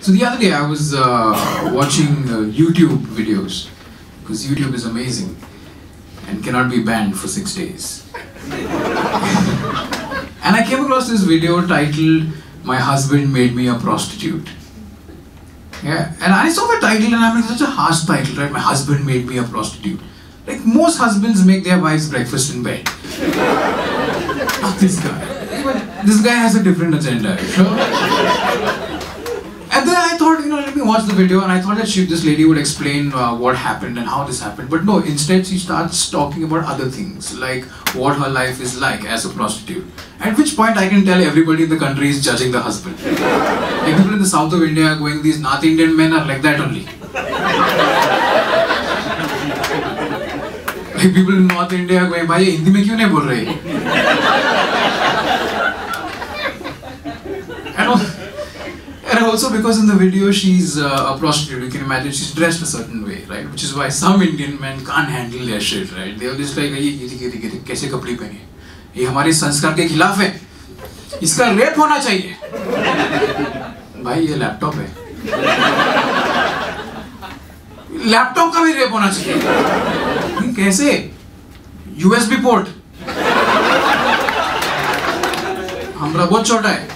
So the other day I was watching YouTube videos, because YouTube is amazing and cannot be banned for 6 days. And I came across this video titled, "My husband made me a prostitute." Yeah, and I saw the title and I'm like, such a harsh title, right? My husband made me a prostitute. Like most husbands make their wives breakfast in bed. Not this guy. This guy has a different agenda, you know? And then I thought, let me watch the video, and I thought that this lady would explain what happened and how this happened. But no, instead she starts talking about other things, like what her life is like as a prostitute. At which point I can tell everybody in the country is judging the husband. Like people in the south of India are going, these North Indian men are like that only. Like people in North India are going, bhai, Hindi mein kyun nahi bol rahe? And also because in the video she's a prostitute, you can imagine she's dressed a certain way, right? Which is why some Indian men can't handle their shit, right? They're just like, ये कैसे कपड़े पहने? ये हमारे संस्कार के खिलाफ है. इसका रेप होना चाहिए. भाई ये लैपटॉप है. लैपटॉप का भी रेप होना चाहिए. कैसे? USB port. हमारा बहुत छोटा है.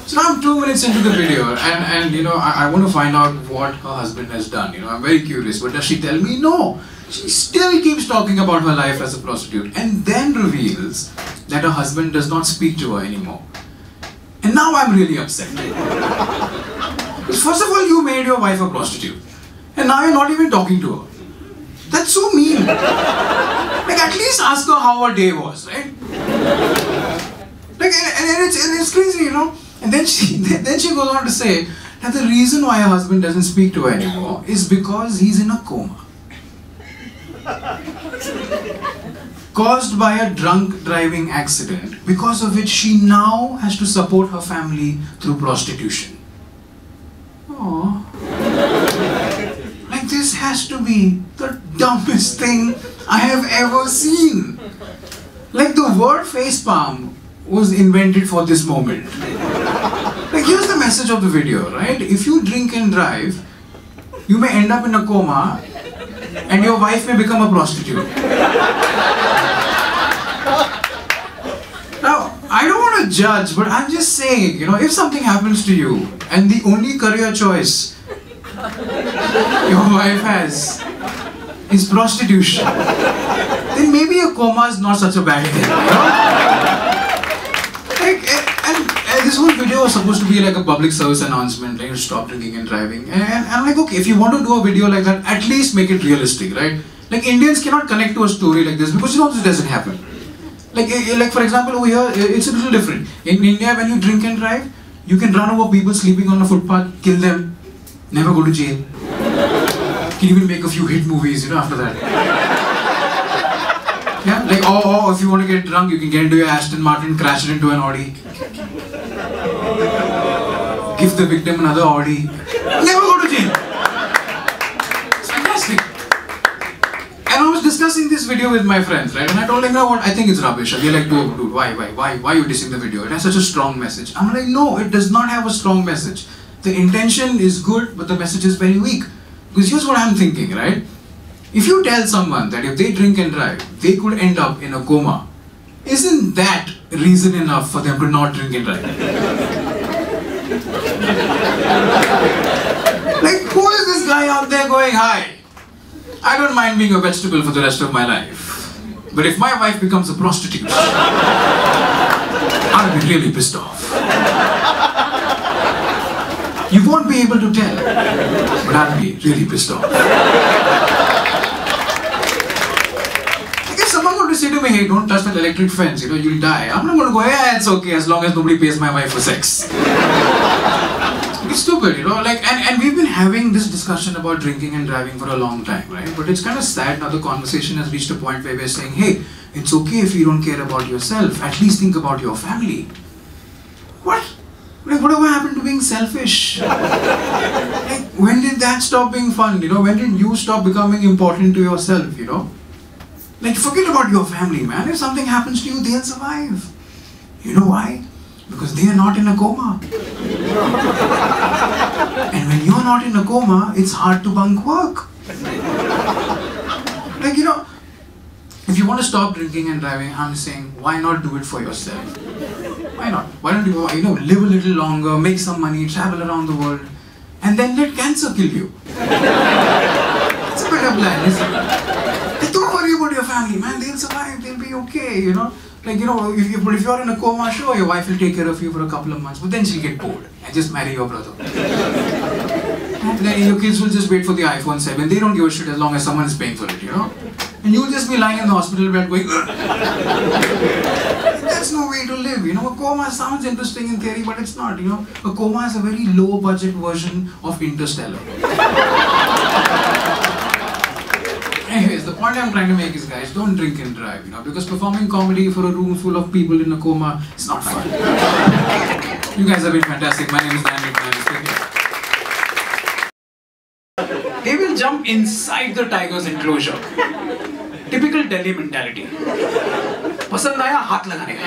So now I'm 2 minutes into the video, and I want to find out what her husband has done. I'm very curious. But does she tell me? No. She still keeps talking about her life as a prostitute, and then reveals that her husband does not speak to her anymore. And now I'm really upset. Because first of all, you made your wife a prostitute, and now you're not even talking to her. That's so mean. Like at least ask her how her day was, right? Like, and it's crazy, And then she goes on to say that the reason why her husband doesn't speak to her anymore is because he's in a coma. Caused by a drunk driving accident, because of which she now has to support her family through prostitution. Oh. Like this has to be the dumbest thing I have ever seen. Like the word facepalm was invented for this moment. Like here's the message of the video, right? If you drink and drive, you may end up in a coma and your wife may become a prostitute. Now, I don't want to judge, but I'm just saying, if something happens to you and the only career choice your wife has is prostitution, then maybe a coma is not such a bad thing, And this whole video was supposed to be like a public service announcement, like stop drinking and driving. And I'm like, okay, if you want to do a video like that, at least make it realistic, right? Like Indians cannot connect to a story like this because this doesn't happen. Like for example over here, it's a little different. In India, when you drink and drive, you can run over people sleeping on a footpath, kill them, never go to jail. Can even make a few hit movies, after that. Yeah, like or if you want to get drunk, you can get into your Aston Martin, crash it into an Audi. Give the victim another Audi. Never go to jail. It's fantastic. And I was discussing this video with my friends, right? And I told them, what? I think it's rubbish. And they're like, dude, why are you dissing the video? It has such a strong message. I'm like, no, it does not have a strong message. The intention is good, but the message is very weak. Because here's what I'm thinking, right? If you tell someone that if they drink and drive, they could end up in a coma, isn't that reason enough for them to not drink and drive? Like, who is this guy out there going, hi, I don't mind being a vegetable for the rest of my life, but if my wife becomes a prostitute, I'll be really pissed off. You won't be able to tell, but I'll be really pissed off. Someone going to say to me, hey, don't touch that electric fence, you'll die. I'm not going to go, yeah, it's okay as long as nobody pays my wife for sex. It's stupid, and we've been having this discussion about drinking and driving for a long time, right? But it's kind of sad now the conversation has reached a point where we're saying, hey, it's okay if you don't care about yourself, at least think about your family. What? Like, whatever happened to being selfish? Like, when did that stop being fun, When did you stop becoming important to yourself, Like, forget about your family, man. If something happens to you, they'll survive. You know why? Because they are not in a coma. And when you're not in a coma, it's hard to bunk work. Like, you know, if you want to stop drinking and driving, I'm saying, why not do it for yourself? Why not? Why don't you, live a little longer, make some money, travel around the world, and then let cancer kill you? It's a better plan, isn't it? Like, don't worry about your family, man. They'll survive. They'll be okay, you know. Like, if you're in a coma, sure, your wife will take care of you for a couple of months, but then she'll get bored and just marry your brother. And then your kids will just wait for the iPhone 7. They don't give a shit as long as someone is paying for it, you know. And you'll just be lying in the hospital bed going, that's no way to live, you know. A coma sounds interesting in theory, but it's not, you know. A coma is a very low budget version of Interstellar. Anyways, the point I'm trying to make is, guys, don't drink and drive, you know, because performing comedy for a room full of people in a coma is not fun. You guys have been fantastic. My name is Fernandes. He will jump inside the tiger's enclosure. Typical Delhi mentality. पसंद आया हाथ लगाने का.